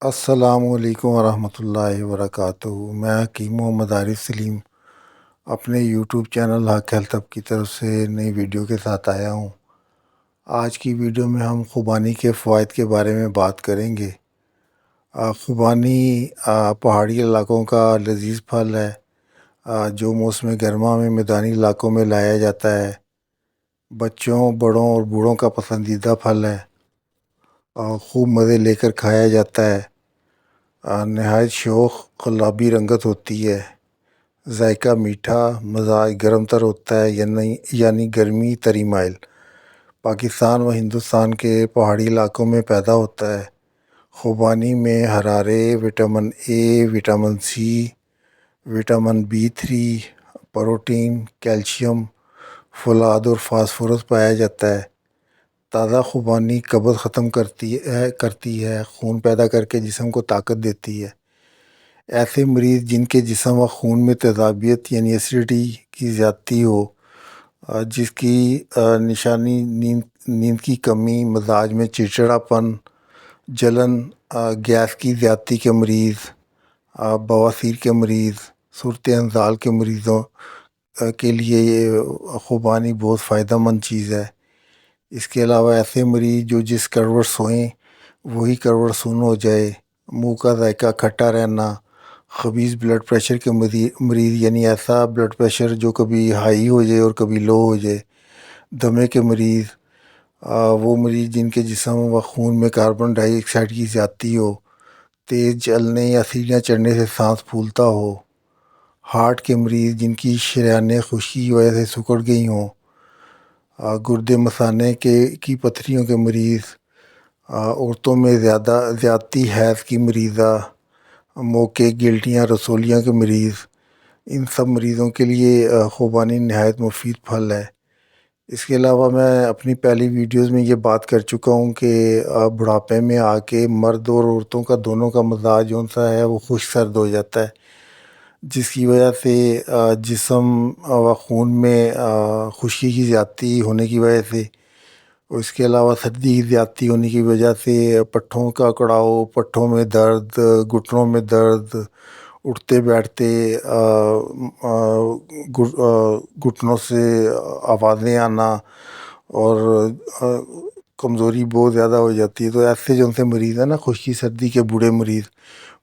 السلام علیکم ورحمۃ اللہ وبرکاتہ۔ میں حکیم محمد عارف سلیم اپنے یوٹیوب چینل حق ہیلتھ ہب کی طرف سے نئی ویڈیو کے ساتھ آیا ہوں۔ آج کی ویڈیو میں ہم خوبانی کے فوائد کے بارے میں بات کریں گے۔ خوبانی پہاڑی علاقوں کا لذیذ پھل ہے جو موسم گرما میں میدانی علاقوں میں لایا جاتا ہے۔ بچوں، بڑوں اور بوڑھوں کا پسندیدہ پھل ہے اور خوب مزے لے کر کھایا جاتا ہے۔ نہایت شوخ گلابی رنگت ہوتی ہے، ذائقہ میٹھا، مزاج گرم تر ہوتا ہے یعنی گرمی تری مائل۔ پاکستان و ہندوستان کے پہاڑی علاقوں میں پیدا ہوتا ہے۔ خوبانی میں حرارے، vitamin A, vitamin C, vitamin B3، protein, calcium, فولاد اور فاسفورس پایا جاتا ہے۔ تازہ خوبانی قبض ختم کرتی ہے، خون پیدا کر کے جسم کو طاقت دیتی ہے۔ ایسے مریض جن کے جسم و خون میں تیزابیت یعنی ایسیڈیٹی کی زیادتی ہو، جس کی نشانی نیند کی کمی، مزاج میں چڑچڑا پن، جلن، گیس کی زیادتی کے مریض، بواسیر کے مریض، صورت انزال کے مریضوں کے لیے یہ خوبانی بہت فائدہ مند چیز ہے۔ اس کے علاوہ ایسے مریض جو جس کروٹ سوئیں وہی کروٹ سن ہو جائے، منہ کا ذائقہ کھٹا رہنا، خبیث بلڈ پریشر کے مریض یعنی ایسا بلڈ پریشر جو کبھی ہائی ہو جائے اور کبھی لو ہو جائے، دمے کے مریض، وہ مریض جن کے جسم و خون میں کاربن ڈائی آکسائڈ کی زیادتی ہو، تیز جلنے یا سیڑھیاں چڑھنے سے سانس پھولتا ہو، ہارٹ کے مریض جن کی شریانیں خشکی کی وجہ سے سکڑ گئی ہوں، گردے مثانے کی پتھریوں کے مریض، عورتوں میں زیادتی حیض کی مریضہ، موقع گلٹیاں رسولیاں کے مریض، ان سب مریضوں کے لیے خوبانی نہایت مفید پھل ہے۔ اس کے علاوہ میں اپنی پہلی ویڈیوز میں یہ بات کر چکا ہوں کہ بڑھاپے میں آ کے مرد اور عورتوں کا دونوں کا مزاج جون سا ہے وہ خشک سرد ہو جاتا ہے، جس کی وجہ سے جسم و خون میں خشکی کی زیادتی ہونے کی وجہ سے، اور اس کے علاوہ سردی کی زیادتی ہونے کی وجہ سے پٹھوں کا کڑاؤ، پٹھوں میں درد، گھٹنوں میں درد، اٹھتے بیٹھتے گھٹنوں سے آوازیں آنا اور کمزوری بہت زیادہ ہو جاتی ہے۔ تو ایسے جو سے مریض ہیں نا، خشکی سردی کے بوڑھے مریض،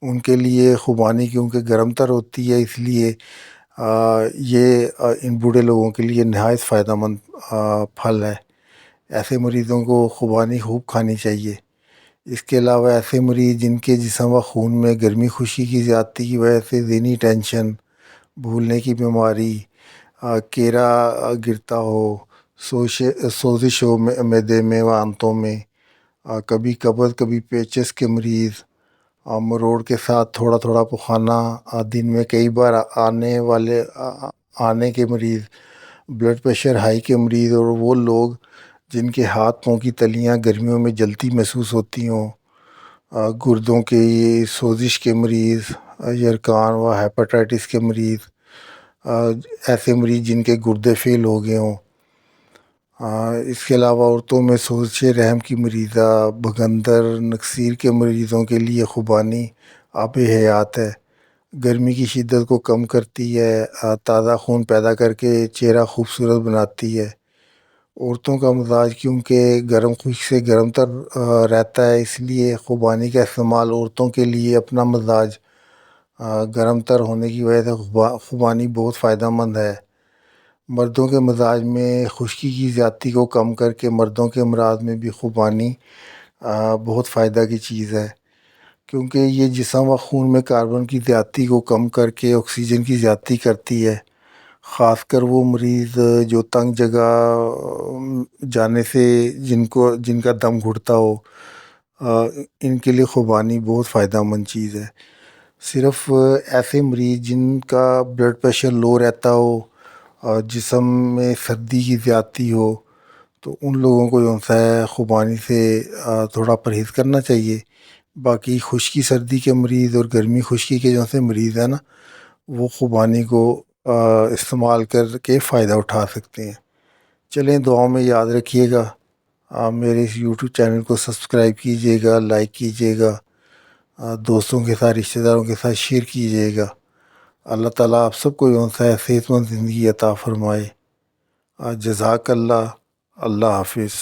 ان کے لیے خوبانی کیونکہ گرم تر ہوتی ہے، اس لیے یہ ان بوڑھے لوگوں کے لیے نہایت فائدہ مند پھل ہے۔ ایسے مریضوں کو خوبانی خوب کھانی چاہیے۔ اس کے علاوہ ایسے مریض جن کے جسم و خون میں گرمی خشکی کی زیادتی کی وجہ سے ذہنی ٹینشن، بھولنے کی بیماری، کیرا گرتا ہو، سوزش ہو معدے میں و آنتوں میں، کبھی قبض کبھی پیچس کے مریض، مروڑ کے ساتھ تھوڑا تھوڑا پخانا، دن میں کئی بار آنے کے مریض، بلڈ پریشر ہائی کے مریض، اور وہ لوگ جن کے ہاتھ پاؤں کی تلیاں گرمیوں میں جلتی محسوس ہوتی ہوں، گردوں کے سوزش کے مریض، یرکان و ہیپاٹائٹس کے مریض، ایسے مریض جن کے گردے فیل ہو گئے ہوں۔ اس کے علاوہ عورتوں میں سوزش رحم کی مریضہ، بھگندر، نکسیر کے مریضوں کے لیے خوبانی آب حیات ہے۔ گرمی کی شدت کو کم کرتی ہے، تازہ خون پیدا کر کے چہرہ خوبصورت بناتی ہے۔ عورتوں کا مزاج کیونکہ گرم خشک سے گرم تر رہتا ہے، اس لیے خوبانی کا استعمال عورتوں کے لیے اپنا مزاج گرم تر ہونے کی وجہ سے خوبانی بہت فائدہ مند ہے۔ مردوں کے مزاج میں خشکی کی زیادتی کو کم کر کے مردوں کے امراض میں بھی خوبانی بہت فائدہ کی چیز ہے، کیونکہ یہ جسم و خون میں کاربن کی زیادتی کو کم کر کے آکسیجن کی زیادتی کرتی ہے۔ خاص کر وہ مریض جو تنگ جگہ جانے سے جن کا دم گھٹتا ہو، ان کے لیے خوبانی بہت فائدہ مند چیز ہے۔ صرف ایسے مریض جن کا بلڈ پریشر لو رہتا ہو اور جسم میں سردی کی زیادتی ہو، تو ان لوگوں کو جو ہے خوبانی سے تھوڑا پرہیز کرنا چاہیے۔ باقی خشکی سردی کے مریض اور گرمی خشکی کے جو سے مریض ہیں نا، وہ خوبانی کو استعمال کر کے فائدہ اٹھا سکتے ہیں۔ چلیں، دعاؤں میں یاد رکھیے گا، میرے اس یوٹیوب چینل کو سبسکرائب کیجیے گا، لائک کیجیے گا، دوستوں کے ساتھ، رشتہ داروں کے ساتھ شیئر کیجیے گا۔ اللہ تعالیٰ آپ سب کو یوں سا صحت مند زندگی عطا فرمائے۔ جزاک اللہ۔ اللہ حافظ۔